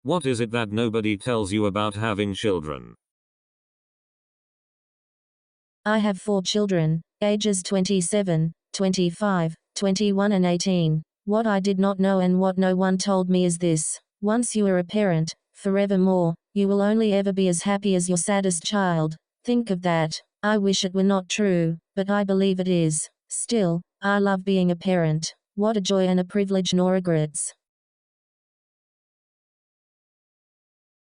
What is it that nobody tells you about having children? I have 4 children, ages 27, 25, 21 and 18. What I did not know and what no one told me is this. Once you are a parent, forevermore, you will only ever be as happy as your saddest child. Think of that. I wish it were not true, but I believe it is. Still, I love being a parent. What a joy and a privilege, no regrets.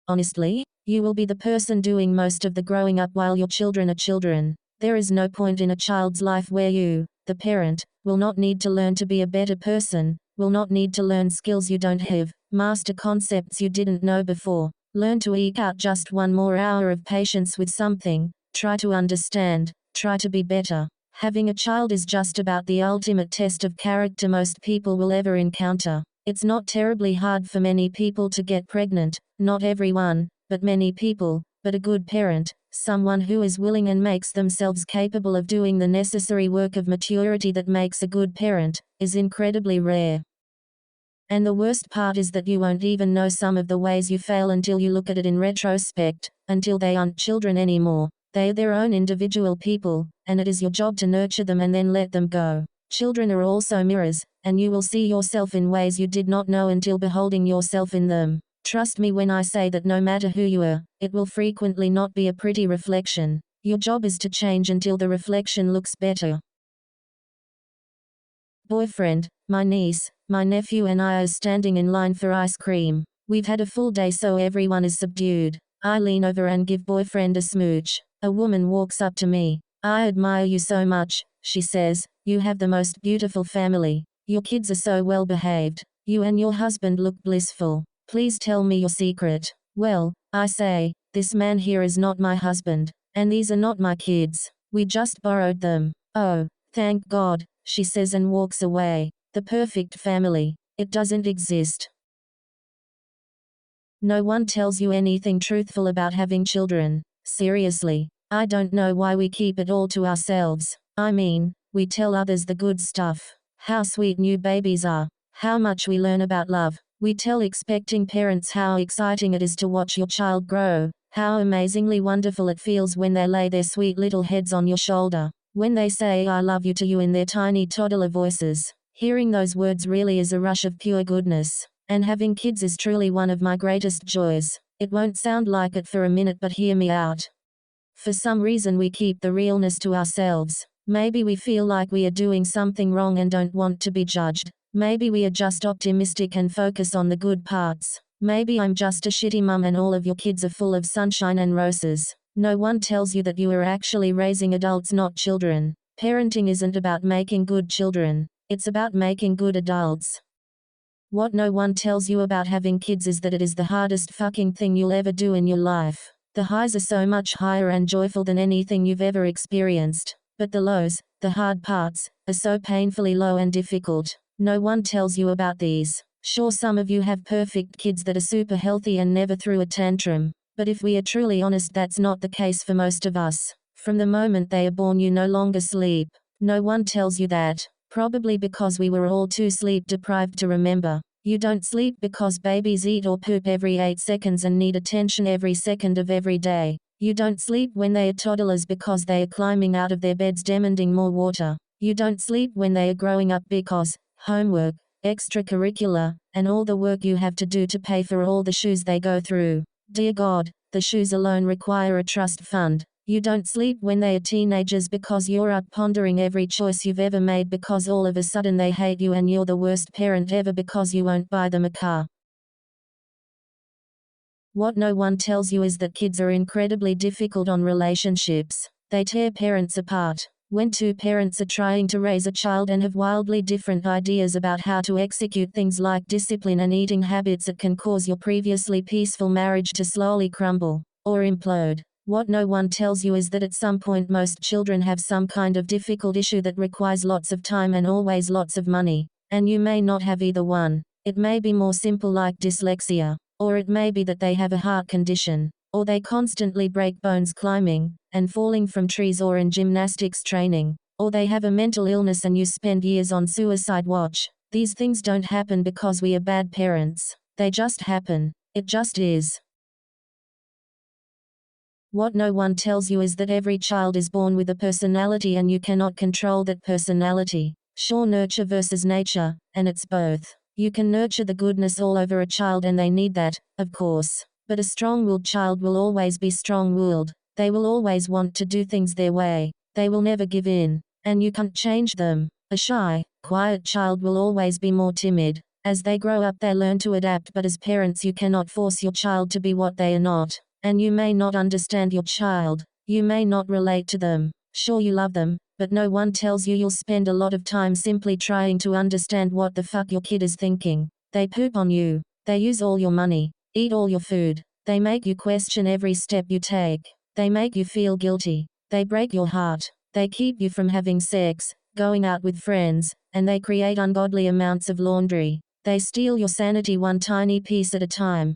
Honestly, you will be the person doing most of the growing up while your children are children. There is no point in a child's life where you, the parent, will not need to learn to be a better person, will not need to learn skills you don't have, master concepts you didn't know before, learn to eke out just one more hour of patience with something, try to understand, try to be better. Having a child is just about the ultimate test of character most people will ever encounter. It's not terribly hard for many people to get pregnant, not everyone, but many people, but a good parent, someone who is willing and makes themselves capable of doing the necessary work of maturity that makes a good parent, is incredibly rare. And the worst part is that you won't even know some of the ways you fail until you look at it in retrospect, until they aren't children anymore. They are their own individual people, and it is your job to nurture them and then let them go. Children are also mirrors, and you will see yourself in ways you did not know until beholding yourself in them. Trust me when I say that no matter who you are, it will frequently not be a pretty reflection. Your job is to change until the reflection looks better. Boyfriend, my niece, my nephew and I are standing in line for ice cream. We've had a full day so everyone is subdued. I lean over and give boyfriend a smooch. A woman walks up to me. I admire you so much, she says. You have the most beautiful family. Your kids are so well behaved. You and your husband look blissful. Please tell me your secret. Well, I say, this man here is not my husband, and these are not my kids. We just borrowed them. Oh, thank God, she says and walks away. The perfect family. It doesn't exist. No one tells you anything truthful about having children. Seriously, I don't know why we keep it all to ourselves. I mean, we tell others the good stuff. How sweet new babies are. How much we learn about love. We tell expecting parents how exciting it is to watch your child grow. How amazingly wonderful it feels when they lay their sweet little heads on your shoulder. When they say I love you to you in their tiny toddler voices. Hearing those words really is a rush of pure goodness. And having kids is truly one of my greatest joys. It won't sound like it for a minute, but hear me out. For some reason we keep the realness to ourselves. Maybe we feel like we are doing something wrong and don't want to be judged. Maybe we are just optimistic and focus on the good parts. Maybe I'm just a shitty mum and all of your kids are full of sunshine and roses. No one tells you that you are actually raising adults, not children. Parenting isn't about making good children. It's about making good adults. What no one tells you about having kids is that it is the hardest fucking thing you'll ever do in your life. The highs are so much higher and joyful than anything you've ever experienced. But the lows, the hard parts, are so painfully low and difficult. No one tells you about these. Sure, some of you have perfect kids that are super healthy and never threw a tantrum. But if we are truly honest, that's not the case for most of us. From the moment they are born, you no longer sleep. No one tells you that. Probably because we were all too sleep deprived to remember. You don't sleep because babies eat or poop every 8 seconds and need attention every second of every day. You don't sleep when they are toddlers because they are climbing out of their beds demanding more water. You don't sleep when they are growing up because homework, extracurricular, and all the work you have to do to pay for all the shoes they go through. Dear God, the shoes alone require a trust fund. You don't sleep when they are teenagers because you're up pondering every choice you've ever made because all of a sudden they hate you and you're the worst parent ever because you won't buy them a car. What no one tells you is that kids are incredibly difficult on relationships. They tear parents apart. When two parents are trying to raise a child and have wildly different ideas about how to execute things like discipline and eating habits, it can cause your previously peaceful marriage to slowly crumble or implode. What no one tells you is that at some point most children have some kind of difficult issue that requires lots of time and always lots of money. And you may not have either one. It may be more simple like dyslexia. Or it may be that they have a heart condition, or they constantly break bones climbing and falling from trees or in gymnastics training, Or they have a mental illness and you spend years on suicide watch. These things don't happen because we are bad parents. They just happen. It just is. What no one tells you is that every child is born with a personality and you cannot control that personality. Sure, nurture versus nature, and it's both. You can nurture the goodness all over a child and they need that, of course. But a strong-willed child will always be strong-willed. They will always want to do things their way. They will never give in. And you can't change them. A shy, quiet child will always be more timid. As they grow up they learn to adapt, but as parents you cannot force your child to be what they are not. And you may not understand your child. You may not relate to them. Sure, you love them, but no one tells you you'll spend a lot of time simply trying to understand what the fuck your kid is thinking. They poop on you. They use all your money. Eat all your food. They make you question every step you take. They make you feel guilty. They break your heart. They keep you from having sex, going out with friends, and they create ungodly amounts of laundry. They steal your sanity one tiny piece at a time.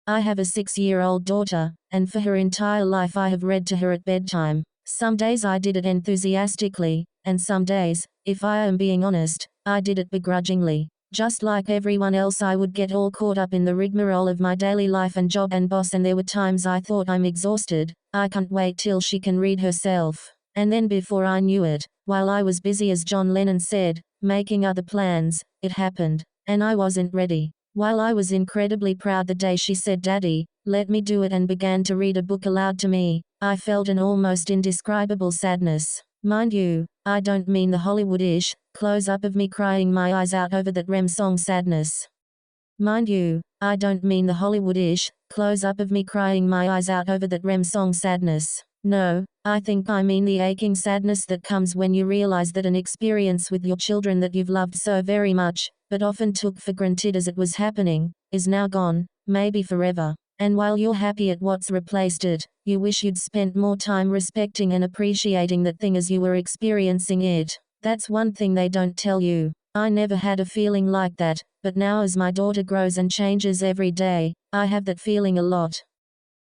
I have a 6-year-old daughter, and for her entire life I have read to her at bedtime. Some days I did it enthusiastically, and some days, if I am being honest, I did it begrudgingly. Just like everyone else I would get all caught up in the rigmarole of my daily life and job and boss, and there were times I thought I'm exhausted, I can't wait till she can read herself. And then before I knew it, while I was busy as John Lennon said, making other plans, it happened. And I wasn't ready. While I was incredibly proud the day she said, "Daddy, let me do it," and began to read a book aloud to me, I felt an almost indescribable sadness. Mind you, I don't mean the Hollywood-ish, close-up of me crying my eyes out over that REM song sadness. Mind you, I don't mean the Hollywood-ish, close-up of me crying my eyes out over that REM song sadness. No, I think I mean the aching sadness that comes when you realize that an experience with your children that you've loved so very much, but often took for granted as it was happening, is now gone, maybe forever. And while you're happy at what's replaced it, you wish you'd spent more time respecting and appreciating that thing as you were experiencing it. That's one thing they don't tell you. I never had a feeling like that, but now as my daughter grows and changes every day, I have that feeling a lot.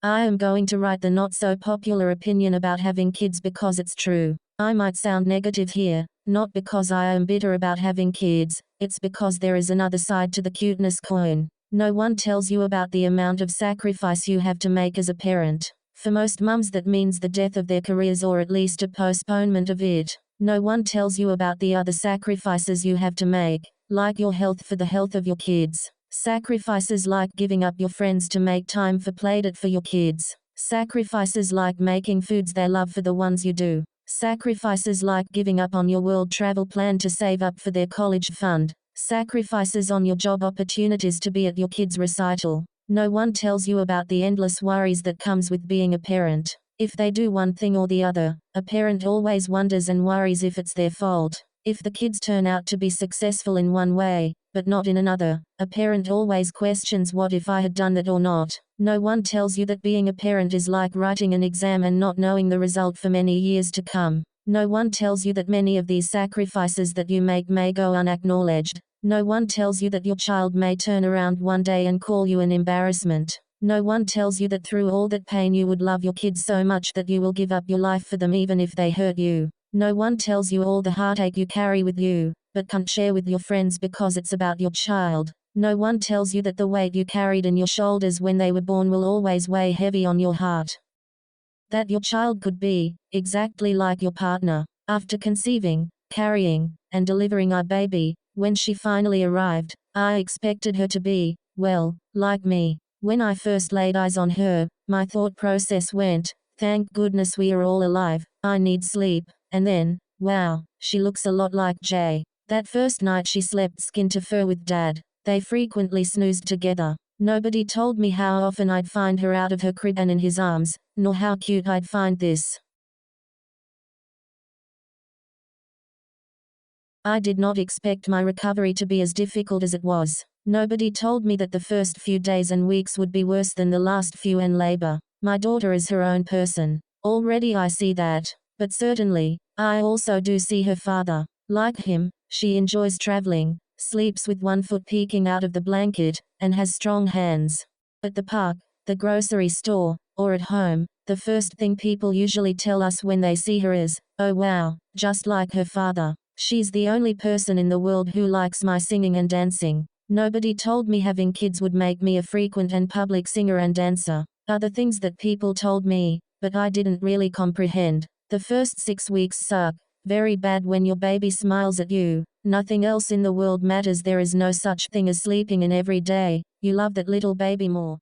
I am going to write the not so popular opinion about having kids because it's true. I might sound negative here, not because I am bitter about having kids, it's because there is another side to the cuteness coin. No one tells you about the amount of sacrifice you have to make as a parent. For most mums that means the death of their careers or at least a postponement of it. No one tells you about the other sacrifices you have to make, like your health for the health of your kids. Sacrifices like giving up your friends to make time for playdate for your kids. Sacrifices like making foods they love for the ones you do. Sacrifices like giving up on your world travel plan to save up for their college fund. Sacrifices on your job opportunities to be at your kid's recital. No one tells you about the endless worries that comes with being a parent. If they do one thing or the other, a parent always wonders and worries if it's their fault. If the kids turn out to be successful in one way, but not in another, a parent always questions, what if I had done that or not? No one tells you that being a parent is like writing an exam and not knowing the result for many years to come. No one tells you that many of these sacrifices that you make may go unacknowledged. No one tells you that your child may turn around one day and call you an embarrassment. No one tells you that through all that pain you would love your kids so much that you will give up your life for them even if they hurt you. No one tells you all the heartache you carry with you, but can't share with your friends because it's about your child. No one tells you that the weight you carried in your shoulders when they were born will always weigh heavy on your heart. That your child could be exactly like your partner. After conceiving, carrying, and delivering a baby, When she finally arrived, I expected her to be, well, like me. When I first laid eyes on her, my thought process went, thank goodness we are all alive, I need sleep, and then, wow, she looks a lot like Jay. That first night she slept skin to fur with Dad. They frequently snoozed together. Nobody told me how often I'd find her out of her crib and in his arms, nor how cute I'd find this. I did not expect my recovery to be as difficult as it was. Nobody told me that the first few days and weeks would be worse than the last few in labor. My daughter is her own person. Already I see that. But certainly, I also do see her father. Like him, she enjoys traveling, sleeps with one foot peeking out of the blanket, and has strong hands. At the park, the grocery store, or at home, the first thing people usually tell us when they see her is, oh wow, just like her father. She's the only person in the world who likes my singing and dancing. Nobody told me having kids would make me a frequent and public singer and dancer. Other things that people told me, but I didn't really comprehend. The first 6 weeks suck. Very bad when your baby smiles at you. Nothing else in the world matters. There is no such thing as sleeping in every day. You love that little baby more.